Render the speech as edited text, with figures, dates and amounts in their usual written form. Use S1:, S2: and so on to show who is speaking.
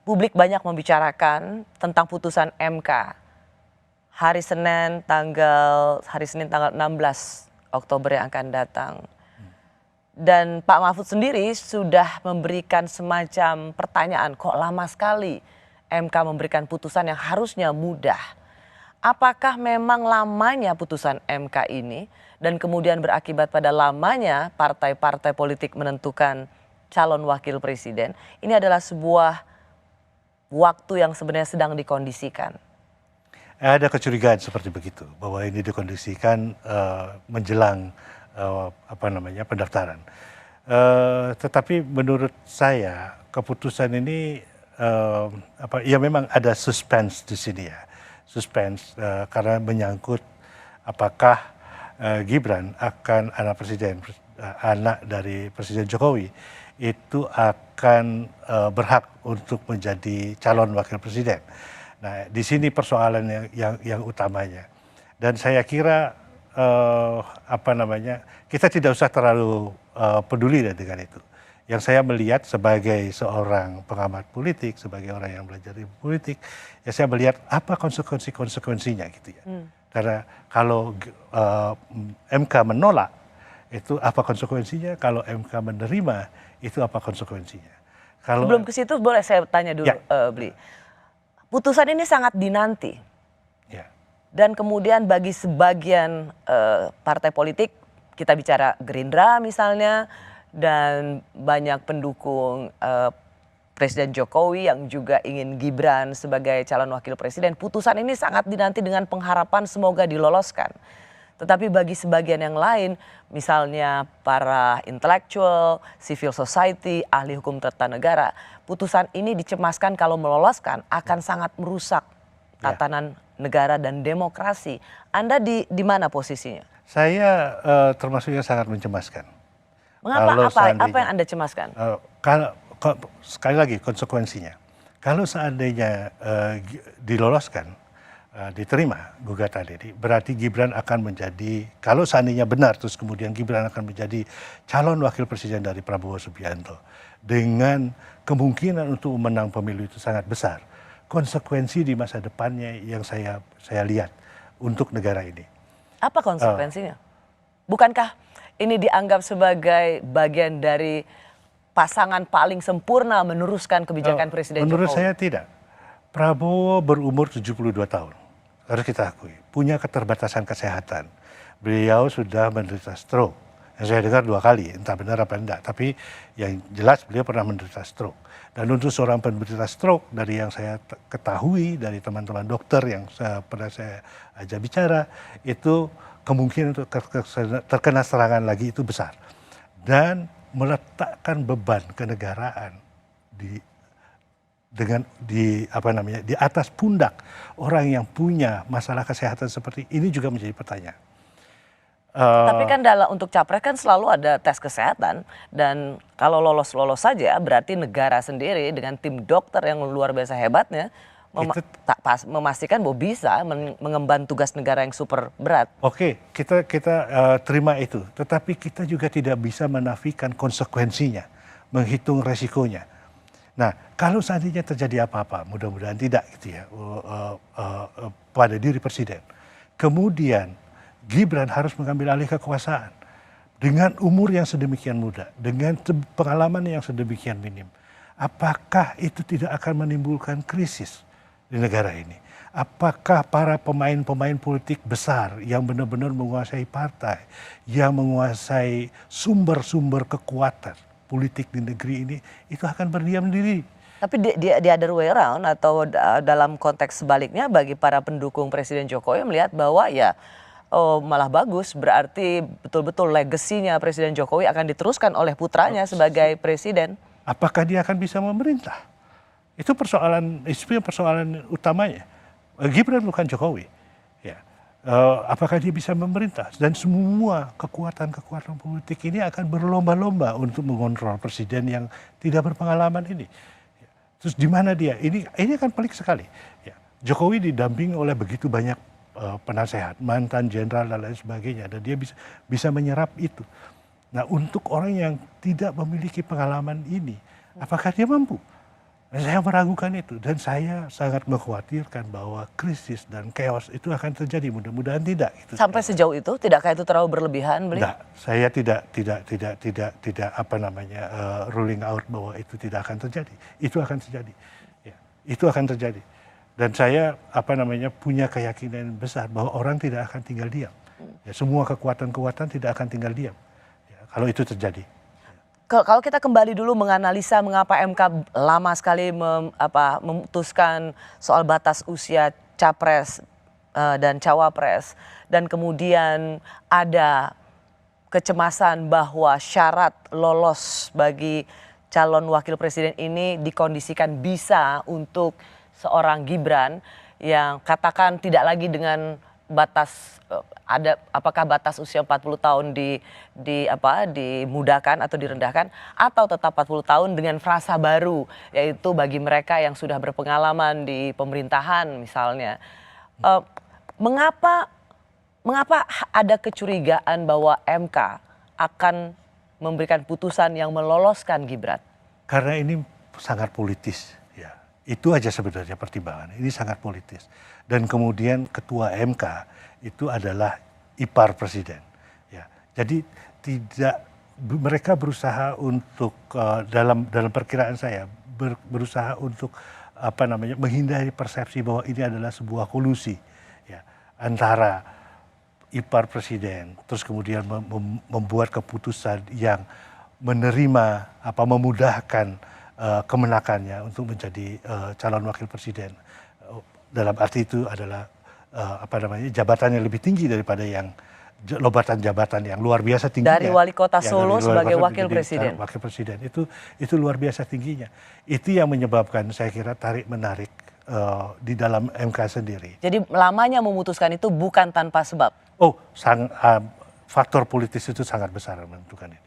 S1: publik banyak membicarakan tentang putusan MK hari Senin tanggal 16 Oktober yang akan datang. Dan Pak Mahfud sendiri sudah memberikan semacam pertanyaan, kok lama sekali MK memberikan putusan yang harusnya mudah. Apakah memang lamanya putusan MK ini dan kemudian berakibat pada lamanya partai-partai politik menentukan calon wakil presiden, ini adalah sebuah waktu yang sebenarnya sedang dikondisikan?
S2: Ada kecurigaan seperti begitu, bahwa ini dikondisikan menjelang pendaftaran. Tetapi menurut saya keputusan ini ya memang ada suspense di sini ya, suspense karena menyangkut apakah Gibran akan anak dari Presiden Jokowi itu akan berhak untuk menjadi calon wakil presiden. Nah, di sini persoalan yang utamanya. Dan saya kira kita tidak usah terlalu peduli dengan itu. Yang saya melihat sebagai seorang pengamat politik, sebagai orang yang belajar di politik, ya saya melihat apa konsekuensinya gitu ya. Karena kalau MK menolak, itu apa konsekuensinya? Kalau MK menerima, itu apa konsekuensinya?
S1: Sebelum ke situ boleh saya tanya dulu, ya. Bli. Putusan ini sangat dinanti. Ya. Dan kemudian bagi sebagian partai politik, kita bicara Gerindra misalnya, dan banyak pendukung Presiden Jokowi yang juga ingin Gibran sebagai calon wakil presiden, putusan ini sangat dinanti dengan pengharapan semoga diloloskan. Tetapi bagi sebagian yang lain, misalnya para intelektual, civil society, ahli hukum tata negara, putusan ini dicemaskan kalau meloloskan akan sangat merusak tatanan negara dan demokrasi. Anda di mana posisinya?
S2: Saya termasuk yang sangat mencemaskan.
S1: Mengapa? Apa yang Anda cemaskan?
S2: Sekali lagi konsekuensinya. Kalau seandainya diloloskan, diterima gugatan ini, berarti Gibran akan menjadi, kalau seandainya benar, terus kemudian Gibran akan menjadi calon wakil presiden dari Prabowo Subianto dengan kemungkinan untuk menang pemilu itu sangat besar. Konsekuensi di masa depannya yang saya lihat untuk negara ini.
S1: Apa konsekuensinya? Bukankah ini dianggap sebagai bagian dari pasangan paling sempurna meneruskan kebijakan Presiden Jokowi?
S2: Menurut saya tidak. Prabowo berumur 72 tahun. Harus kita akui, punya keterbatasan kesehatan. Beliau sudah menderita stroke. Yang saya dengar 2 kali, entah benar apa enggak. Tapi yang jelas beliau pernah menderita stroke. Dan untuk seorang penderita stroke, dari yang saya ketahui, dari teman-teman dokter yang pernah saya ajak bicara, itu kemungkinan untuk terkena serangan lagi itu besar. Dan meletakkan beban kenegaraan di atas pundak orang yang punya masalah kesehatan seperti ini juga menjadi pertanyaan.
S1: Tapi kan untuk capres kan selalu ada tes kesehatan, dan kalau lolos saja berarti negara sendiri dengan tim dokter yang luar biasa hebatnya memastikan bahwa bisa mengemban tugas negara yang super berat.
S2: Oke, kita terima itu, tetapi kita juga tidak bisa menafikan konsekuensinya, menghitung resikonya. Nah, kalau seandainya terjadi apa-apa, mudah-mudahan tidak gitu ya, pada diri presiden. Kemudian Gibran harus mengambil alih kekuasaan dengan umur yang sedemikian muda, dengan pengalaman yang sedemikian minim. Apakah itu tidak akan menimbulkan krisis di negara ini? Apakah para pemain-pemain politik besar yang benar-benar menguasai partai, yang menguasai sumber-sumber kekuatan politik di negeri ini, itu akan berdiam diri?
S1: Tapi di other way around, atau dalam konteks sebaliknya, bagi para pendukung Presiden Jokowi melihat bahwa malah bagus, berarti betul-betul legasinya Presiden Jokowi akan diteruskan oleh putranya sebagai presiden.
S2: Apakah dia akan bisa memerintah? Itu persoalan utamanya. Gibran bukan Jokowi. Ya. Apakah dia bisa memerintah? Dan semua kekuatan-kekuatan politik ini akan berlomba-lomba untuk mengontrol presiden yang tidak berpengalaman ini. Terus di mana dia? Ini akan pelik sekali. Ya. Jokowi didampingi oleh begitu banyak penasehat, mantan jenderal dan lain sebagainya, dan dia bisa menyerap itu. Nah, untuk orang yang tidak memiliki pengalaman ini, apakah dia mampu? Saya meragukan itu dan saya sangat mengkhawatirkan bahwa krisis dan chaos itu akan terjadi, mudah-mudahan tidak.
S1: Sampai sejauh itu, tidakkah itu terlalu berlebihan, Bli?
S2: Tidak, saya tidak ruling out bahwa itu tidak akan terjadi. Itu akan terjadi. Ya, itu akan terjadi. Dan saya punya keyakinan besar bahwa orang tidak akan tinggal diam. Ya, semua kekuatan-kekuatan tidak akan tinggal diam. Ya, kalau itu terjadi.
S1: Kalau kita kembali dulu menganalisa mengapa MK lama sekali memutuskan soal batas usia capres dan cawapres, dan kemudian ada kecemasan bahwa syarat lolos bagi calon wakil presiden ini dikondisikan bisa untuk seorang Gibran yang katakan tidak lagi dengan batas apakah batas usia 40 tahun dimudahkan atau direndahkan, atau tetap 40 tahun dengan frasa baru, yaitu bagi mereka yang sudah berpengalaman di pemerintahan misalnya. Mengapa ada kecurigaan bahwa MK akan memberikan putusan yang meloloskan Gibran?
S2: Karena ini sangat politis, ya. Itu aja sebenarnya pertimbangan. Ini sangat politis. Dan kemudian ketua MK itu adalah ipar presiden, ya. Jadi mereka berusaha untuk dalam perkiraan saya berusaha untuk menghindari persepsi bahwa ini adalah sebuah kolusi, ya, antara ipar presiden, terus kemudian membuat keputusan yang memudahkan kemenakannya untuk menjadi calon wakil presiden. Dalam arti itu adalah jabatan yang lebih tinggi daripada yang lobatan jabatan yang luar biasa tingginya.
S1: Dari wali kota Solo sebagai wakil presiden.
S2: Wakil presiden itu luar biasa tingginya. Itu yang menyebabkan saya kira tarik menarik di dalam MK sendiri.
S1: Jadi lamanya memutuskan itu bukan tanpa sebab.
S2: Faktor politis itu sangat besar menentukan ini.